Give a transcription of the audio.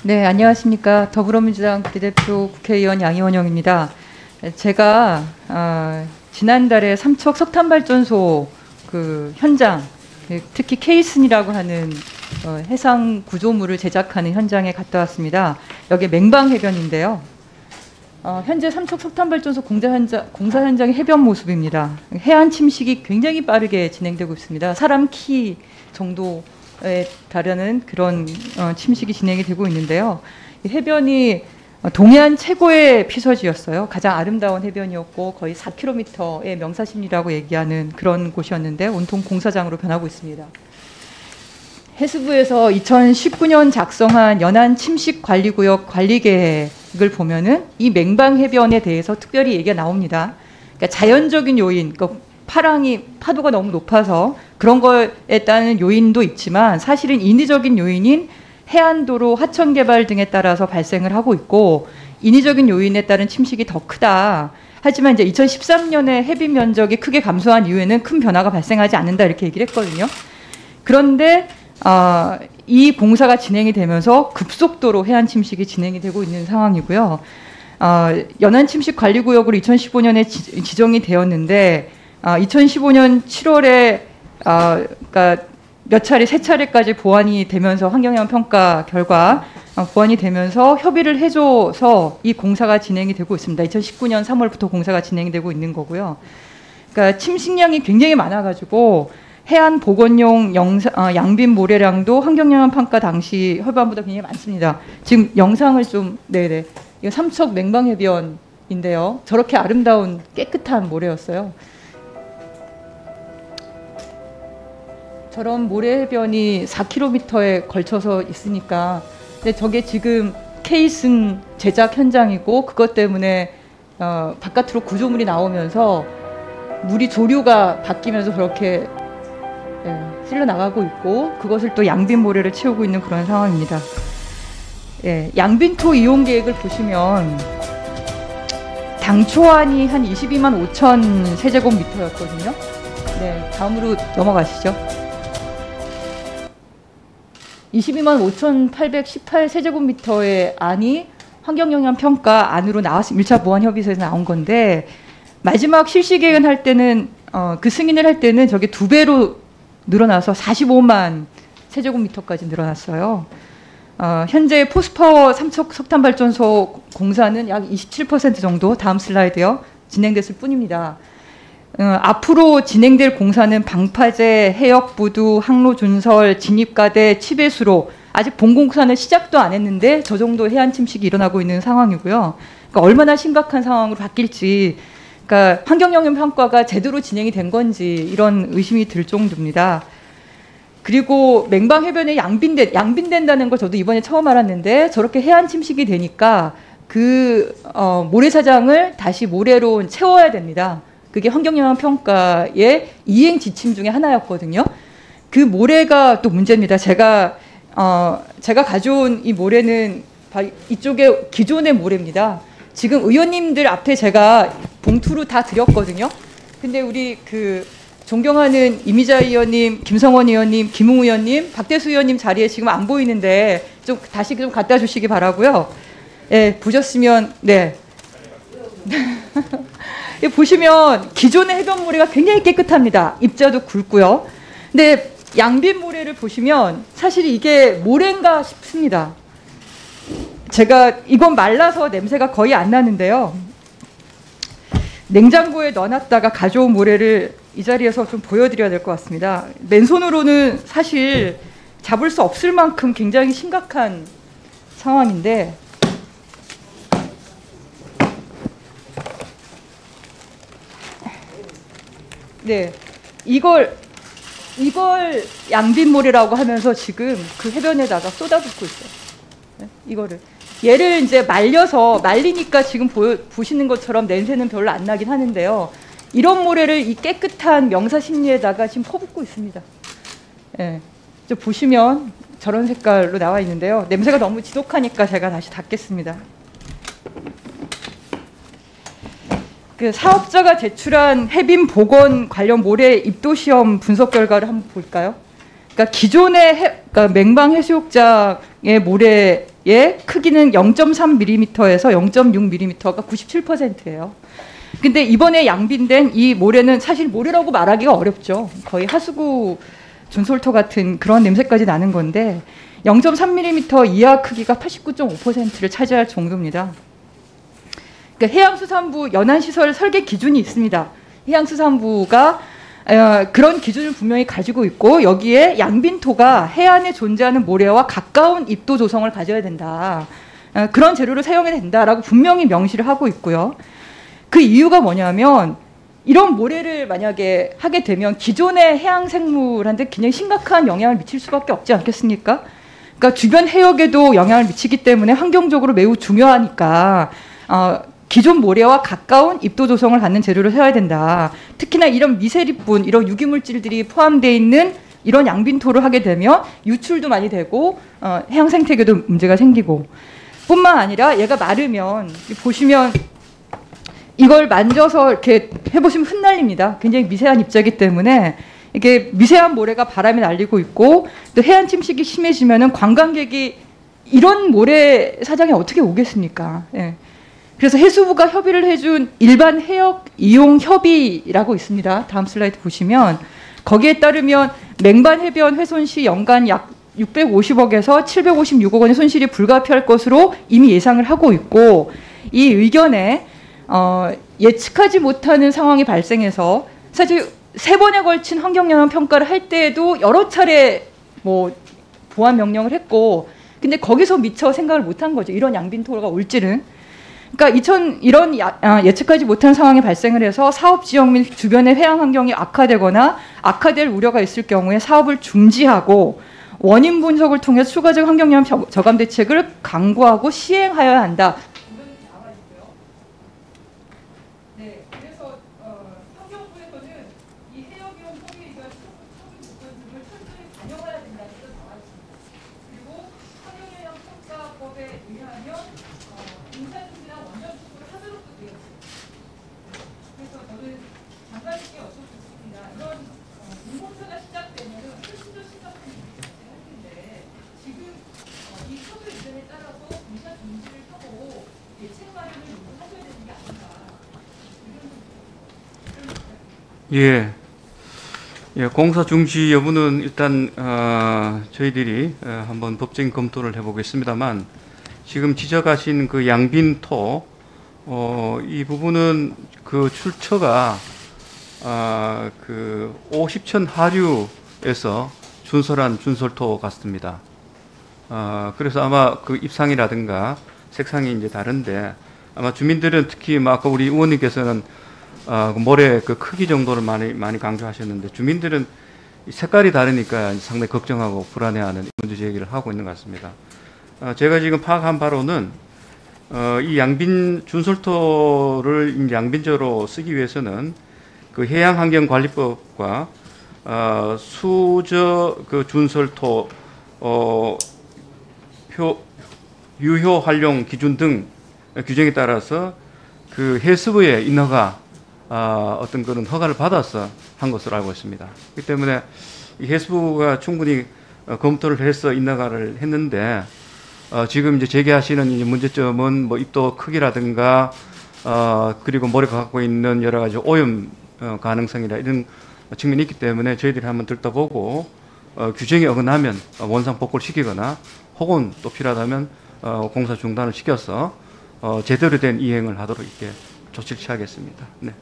네, 안녕하십니까. 더불어민주당 비대표 국회의원 양이원영입니다. 제가 지난달에 삼척 석탄발전소 그 현장, 특히 케이슨이라고 하는 해상 구조물을 제작하는 현장에 갔다 왔습니다. 여기 맹방해변인데요. 현재 삼척 석탄발전소 공사 현장의 해변 모습입니다. 해안 침식이 굉장히 빠르게 진행되고 있습니다. 사람 키 정도에 달하는 그런 침식이 진행이 되고 있는데요. 이 해변이 동해안 최고의 피서지였어요. 가장 아름다운 해변이었고 거의 4km의 명사심리라고 얘기하는 그런 곳이었는데 온통 공사장으로 변하고 있습니다. 해수부에서 2019년 작성한 연안 침식관리구역 관리계획을 보면은 이 맹방해변에 대해서 특별히 얘기가 나옵니다. 그러니까 자연적인 요인, 그러니까 파도가 너무 높아서 그런 거에 따른 요인도 있지만 사실은 인위적인 요인인 해안도로 하천 개발 등에 따라서 발생을 하고 있고 인위적인 요인에 따른 침식이 더 크다. 하지만 이제 2013년에 해변 면적이 크게 감소한 이후에는 큰 변화가 발생하지 않는다 이렇게 얘기를 했거든요. 그런데 이 공사가 진행이 되면서 급속도로 해안 침식이 진행이 되고 있는 상황이고요. 연안 침식 관리구역으로 2015년에 지정이 되었는데 2015년 7월에 그러니까 세 차례까지 보완이 되면서 환경영향 평가 결과 보완이 되면서 협의를 해줘서 이 공사가 진행이 되고 있습니다. 2019년 3월부터 공사가 진행이 되고 있는 거고요. 그러니까 침식량이 굉장히 많아가지고 해안 복원용 양빈 모래량도 환경영향 평가 당시 협의안보다 굉장히 많습니다. 지금 영상을 좀 네네 이거 삼척 맹방해변인데요. 저렇게 아름다운 깨끗한 모래였어요. 저런 모래해변이 4km에 걸쳐서 있으니까 근데 저게 지금 케이슨 제작 현장이고 그것 때문에 바깥으로 구조물이 나오면서 물이 조류가 바뀌면서 그렇게 쓸려 나가고 있고 그것을 또 양빈 모래를 채우고 있는 그런 상황입니다. 양빈토 이용 계획을 보시면 당초안이 한 22만 5천 세제곱미터였거든요. 네, 다음으로 넘어가시죠. 22만 5,818 세제곱미터의 안이 환경영향 평가 안으로 나왔습니다. 1차 보완 협의서에서 나온 건데 마지막 실시 계획을 할 때는 그 승인을 할 때는 저게 2배로 늘어나서 45만 세제곱미터까지 늘어났어요. 현재 포스파워 삼척 석탄발전소 공사는 약 27% 정도 다음 슬라이드요 진행됐을 뿐입니다. 앞으로 진행될 공사는 방파제, 해역부두, 항로준설, 진입가대, 치배수로 아직 본공사는 시작도 안 했는데 저 정도 해안 침식이 일어나고 있는 상황이고요. 그러니까 얼마나 심각한 상황으로 바뀔지 그러니까 환경영향 평가가 제대로 진행이 된 건지 이런 의심이 들 정도입니다. 그리고 맹방해변에 양빈된다는 걸 저도 이번에 처음 알았는데 저렇게 해안 침식이 되니까 그 모래사장을 다시 모래로 채워야 됩니다. 그게 환경영향 평가의 이행 지침 중에 하나였거든요. 그 모래가 또 문제입니다. 제가 가져온 이 모래는 이쪽에 기존의 모래입니다. 지금 의원님들 앞에 제가 봉투로 다 드렸거든요. 근데 우리 그 존경하는 이미자 의원님, 김성원 의원님, 김웅 의원님, 박대수 의원님 자리에 지금 안 보이는데 좀 다시 좀 갖다 주시기 바라고요. 예, 보셨으면 네. 보시면 기존의 해변 모래가 굉장히 깨끗합니다. 입자도 굵고요. 근데 양빈 모래를 보시면 사실 이게 모래인가 싶습니다. 제가 이건 말라서 냄새가 거의 안 나는데요. 냉장고에 넣어놨다가 가져온 모래를 이 자리에서 좀 보여드려야 될 것 같습니다. 맨손으로는 사실 잡을 수 없을 만큼 굉장히 심각한 상황인데 네, 이걸 양빈모래라고 하면서 지금 그 해변에다가 쏟아붓고 있어요. 네, 이거를 얘를 이제 말리니까 지금 보시는 것처럼 냄새는 별로 안 나긴 하는데요. 이런 모래를 이 깨끗한 명사심리에다가 지금 퍼붓고 있습니다. 예, 보시면 저런 색깔로 나와 있는데요. 냄새가 너무 지독하니까 제가 다시 닫겠습니다. 그 사업자가 제출한 해빈 복원 관련 모래 입도 시험 분석 결과를 한번 볼까요? 그러니까 기존의 그러니까 맹방 해수욕장의 모래의 모래의 크기는 0.3mm에서 0.6mm가 97%예요. 근데 이번에 양빈된 이 모래는 사실 모래라고 말하기가 어렵죠. 거의 하수구 준솔토 같은 그런 냄새까지 나는 건데 0.3mm 이하 크기가 89.5%를 차지할 정도입니다. 그러니까 해양수산부 연안시설 설계 기준이 있습니다. 해양수산부가 그런 기준을 분명히 가지고 있고 여기에 양빈토가 해안에 존재하는 모래와 가까운 입도 조성을 가져야 된다. 그런 재료를 사용해야 된다라고 분명히 명시를 하고 있고요. 그 이유가 뭐냐면 이런 모래를 만약에 하게 되면 기존의 해양 생물한테 굉장히 심각한 영향을 미칠 수밖에 없지 않겠습니까? 그러니까 주변 해역에도 영향을 미치기 때문에 환경적으로 매우 중요하니까 기존 모래와 가까운 입도 조성을 갖는 재료를 써야 된다. 특히나 이런 미세립분, 이런 유기물질들이 포함되어 있는 이런 양빈토를 하게 되면 유출도 많이 되고 해양 생태계도 문제가 생기고 뿐만 아니라 얘가 마르면 보시면 이걸 만져서 이렇게 해보시면 흩날립니다. 굉장히 미세한 입자이기 때문에 이게 미세한 모래가 바람에 날리고 있고 또 해안 침식이 심해지면은 관광객이 이런 모래 사장에 어떻게 오겠습니까? 예. 그래서 해수부가 협의를 해준 일반 해역 이용 협의라고 있습니다. 다음 슬라이드 보시면 거기에 따르면 맹반 해변 훼손 시 연간 약 650억에서 756억 원의 손실이 불가피할 것으로 이미 예상을 하고 있고 이 의견에 예측하지 못하는 상황이 발생해서 사실 3번에 걸친 환경영향 평가를 할 때에도 여러 차례 뭐 보완 명령을 했고 근데 거기서 미처 생각을 못한 거죠. 이런 양빈토가 올지는. 그러니까 이런 예측하지 못한 상황이 발생을 해서 사업 지역 및 주변의 해양 환경이 악화되거나 악화될 우려가 있을 경우에 사업을 중지하고 원인 분석을 통해 추가적 환경영향 저감 대책을 강구하고 시행하여야 한다. 예, 공사 중지 여부는 일단 저희들이 한번 법적인 검토를 해보겠습니다만 지금 지적하신 그 양빈토 이 부분은 그 출처가 그 50천 하류에서 준설한 준설토 같습니다. 그래서 아마 그 입상이라든가 색상이 이제 다른데 아마 주민들은 특히 막 아까 우리 의원님께서는 모래 그 크기 정도를 많이 강조하셨는데 주민들은 색깔이 다르니까 상당히 걱정하고 불안해하는 문제 제기를 하고 있는 것 같습니다. 제가 지금 파악한 바로는 이 양빈 준설토를 양빈저로 쓰기 위해서는 그 해양환경관리법과 수저 그 준설토 유효 활용 기준 등 규정에 따라서 그 해수부의 인허가 어떤 그런 허가를 받아서 한 것으로 알고 있습니다. 그렇기 때문에 이 해수부가 충분히 검토를 해서 인허가를 했는데 지금 이제 제기하시는 이 문제점은 뭐 입도 크기라든가 그리고 모래가 갖고 있는 여러 가지 오염 가능성이라 이런 측면이 있기 때문에 저희들이 한번 들떠보고 규정에 어긋나면 원상 복구를 시키거나 혹은 또 필요하다면 공사 중단을 시켜서 제대로 된 이행을 하도록 이렇게 조치를 취하겠습니다. 네.